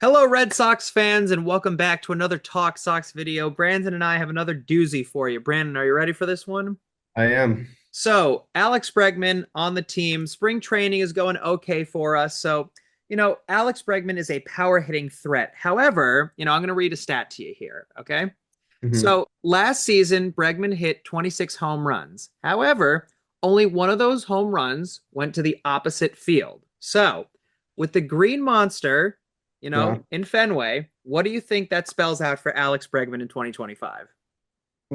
Hello, Red Sox fans, and welcome back to another Talk Sox video. Brandon and I have another doozy for you. Brandon, are you ready for this one? I am. So, Alex Bregman on the team. Spring training is going okay for us. Alex Bregman is a power hitting threat. However, I'm going to read a stat to you here, okay? Hmm. So, last season, Bregman hit 26 home runs. However, only one of those home runs went to the opposite field. So, with the Green Monster, Yeah. in Fenway, what do you think that spells out for Alex Bregman in 2025?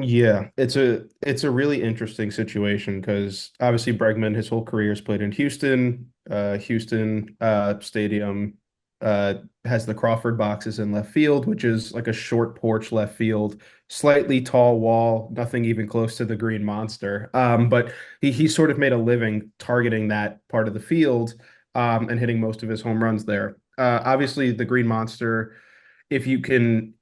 Yeah, it's a really interesting situation because obviously Bregman his whole career has played in Houston. Houston Stadium has the Crawford Boxes in left field, which is like a short porch left field, slightly tall wall, nothing even close to the Green Monster. But he sort of made a living targeting that part of the field and hitting most of his home runs there. Obviously the Green Monster, if you can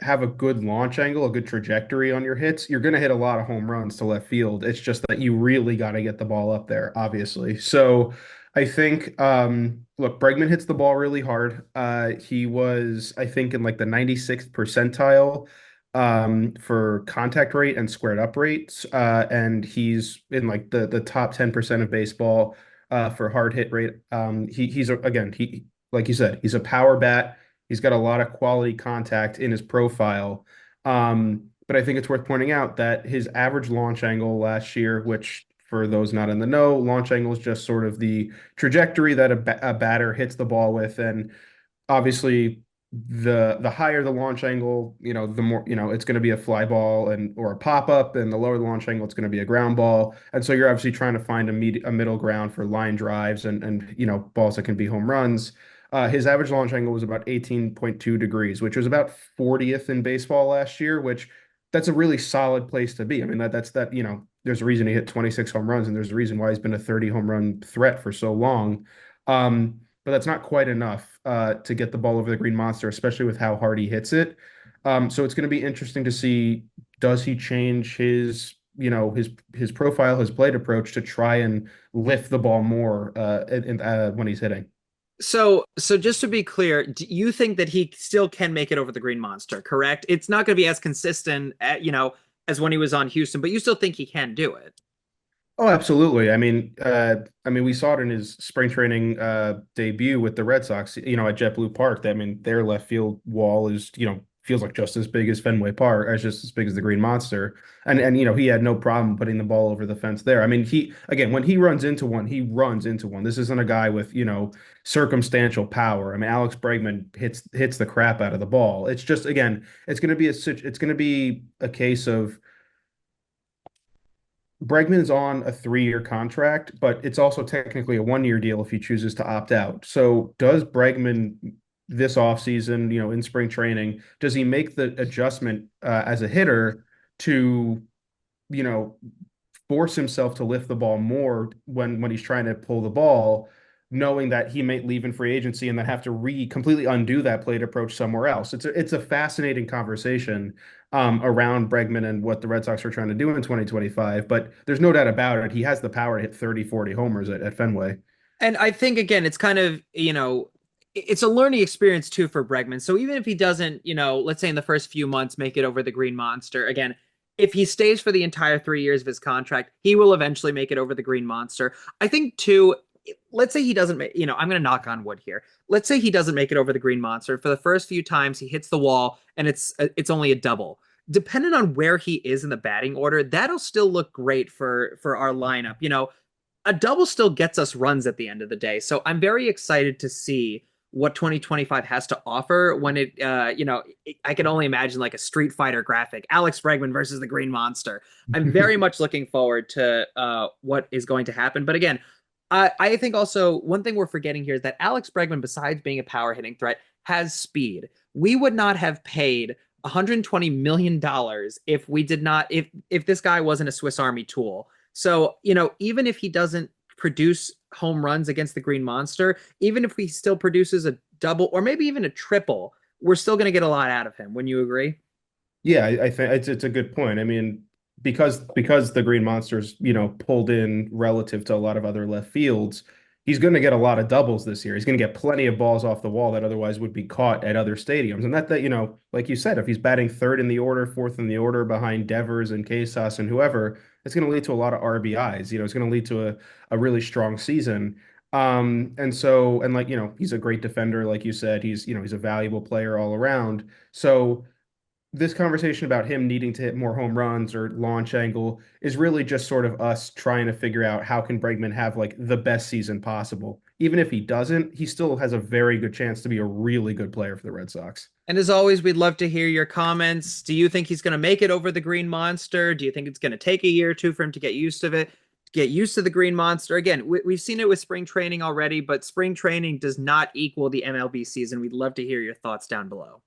have a good launch angle, a good trajectory on your hits, you're going to hit a lot of home runs to left field. It's just that you really got to get the ball up there, obviously. So I think, look, Bregman hits the ball really hard. He was, I think, in like the 96th percentile for contact rate and squared up rates. And he's in like the top 10% of baseball for hard hit rate. Again, like you said, he's a power bat. He's got a lot of quality contact in his profile. But I think it's worth pointing out that his average launch angle last year, which for those not in the know, launch angle is just sort of the trajectory that a batter hits the ball with. And obviously, the higher the launch angle, the more, it's going to be a fly ball and or a pop up, and the lower the launch angle, it's going to be a ground ball. And so you're obviously trying to find a middle ground for line drives and balls that can be home runs. His average launch angle was about 18.2 degrees, which was about 40th in baseball last year, which that's a really solid place to be. I mean, there's a reason he hit 26 home runs, and there's a reason why he's been a 30 home run threat for so long. But that's not quite enough to get the ball over the Green Monster, especially with how hard he hits it. So it's going to be interesting to see, does he change his profile, his plate approach to try and lift the ball more when he's hitting. So just to be clear, do you think that he still can make it over the Green Monster, correct? It's not going to be as consistent, as when he was on Houston, but you still think he can do it. Oh, absolutely. I mean, we saw it in his spring training debut with the Red Sox, at JetBlue Park. I mean, their left field wall is, feels like just as big as Fenway Park, as just as big as the Green Monster. And he had no problem putting the ball over the fence there. I mean, when he runs into one, he runs into one. This isn't a guy with, circumstantial power. I mean, Alex Bregman hits the crap out of the ball. It's just, again, it's going to be a case of Bregman's on a 3-year contract, but it's also technically a 1-year deal if he chooses to opt out. So does Bregman this offseason, in spring training, does he make the adjustment as a hitter to, you know, force himself to lift the ball more when he's trying to pull the ball, knowing that he might leave in free agency and then have to completely undo that plate approach somewhere else. It's a fascinating conversation around Bregman and what the Red Sox are trying to do in 2025. But there's no doubt about it. He has the power to hit 30, 40 homers at Fenway. And I think again, it's kind of, it's a learning experience too for Bregman. So even if he doesn't, let's say in the first few months make it over the Green Monster, again, if he stays for the entire 3 years of his contract, he will eventually make it over the Green Monster. I think too, let's say he doesn't make, I'm going to knock on wood here. Let's say he doesn't make it over the Green Monster. For the first few times he hits the wall and it's only a double. Depending on where he is in the batting order, that'll still look great for our lineup. A double still gets us runs at the end of the day. So I'm very excited to see what 2025 has to offer when I can only imagine like a Street Fighter graphic, Alex Bregman versus the Green Monster. I'm very much looking forward to what is going to happen. But again, I think also one thing we're forgetting here is that Alex Bregman, besides being a power hitting threat, has speed. We would not have paid $120 million if we did not if this guy wasn't a Swiss Army tool. So, even if he doesn't produce home runs against the Green Monster, even if he still produces a double or maybe even a triple, we're still going to get a lot out of him. Wouldn't you agree? Yeah, I think it's a good point. I mean, because the Green Monsters, pulled in relative to a lot of other left fields, he's going to get a lot of doubles this year. He's going to get plenty of balls off the wall that otherwise would be caught at other stadiums. And that, you know, like you said, if he's batting third in the order, fourth in the order behind Devers and Casas and whoever, it's going to lead to a lot of RBIs. You know, it's going to lead to a really strong season. And so, and like, you know, he's a great defender, like you said, he's a valuable player all around. So this conversation about him needing to hit more home runs or launch angle is really just sort of us trying to figure out how can Bregman have like the best season possible. Even if he doesn't, he still has a very good chance to be a really good player for the Red Sox. And as always, we'd love to hear your comments. Do you think he's going to make it over the Green Monster? Do you think it's going to take a year or two for him to get used to it? Get used to the Green Monster. Again, we've seen it with spring training already, but spring training does not equal the MLB season. We'd love to hear your thoughts down below.